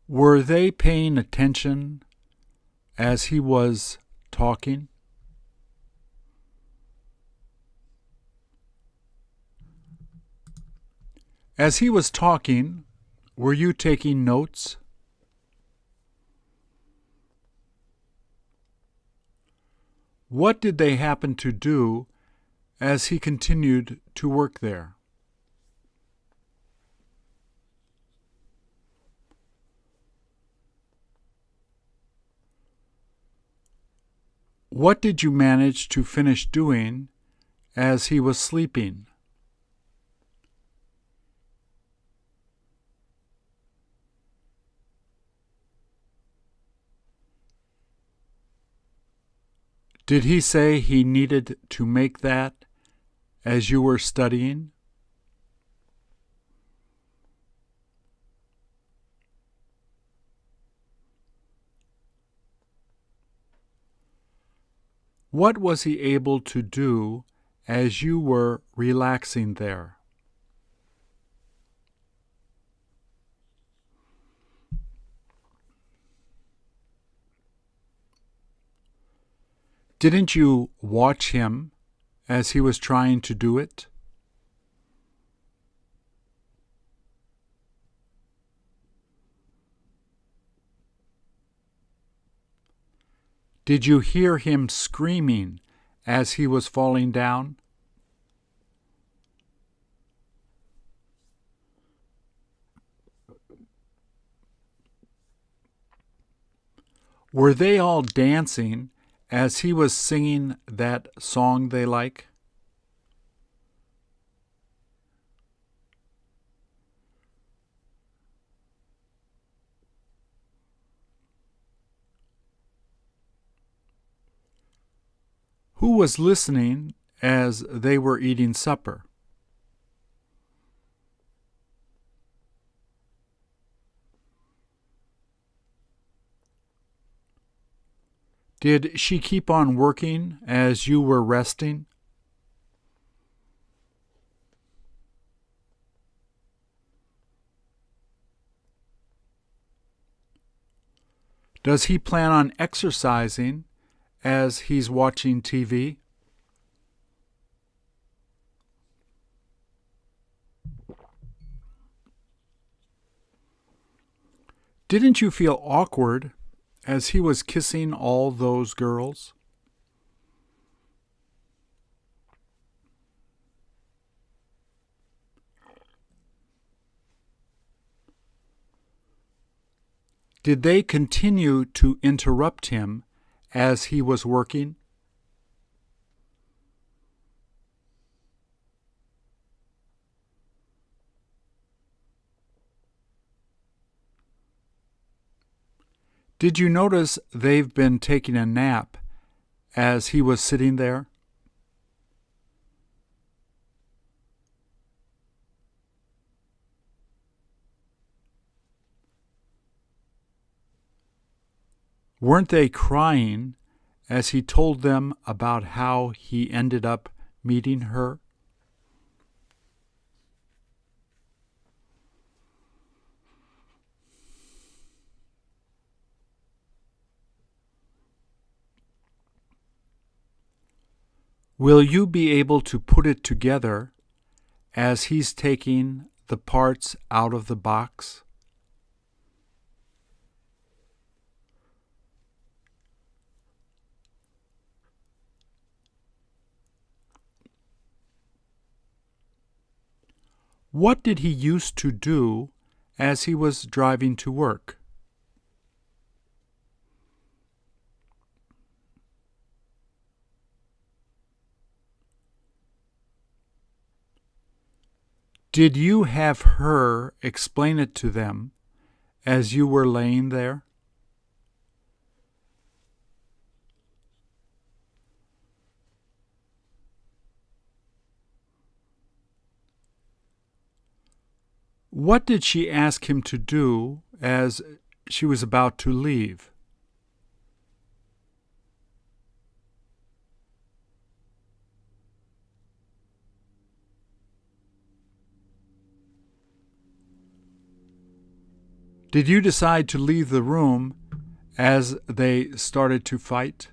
Were they paying attention as he was talking? As he was talking, were you taking notes? What did they happen to do as he continued to work there? What did you manage to finish doing as he was sleeping? Did he say he needed to make that as you were studying? What was he able to do as you were relaxing there? Didn't you watch him as he was trying to do it? Did you hear him screaming as he was falling down? Were they all dancing as he was singing that song they like? Who was listening as they were eating supper? Did she keep on working as you were resting? Does he plan on exercising as he's watching TV? Didn't you feel awkward as he was kissing all those girls? Did they continue to interrupt him as he was working? Did you notice they've been taking a nap as he was sitting there? Weren't they crying as he told them about how he ended up meeting her? Will you be able to put it together as he's taking the parts out of the box? What did he used to do as he was driving to work? Did you have her explain it to them as you were laying there? What did she ask him to do as she was about to leave? Did you decide to leave the room as they started to fight?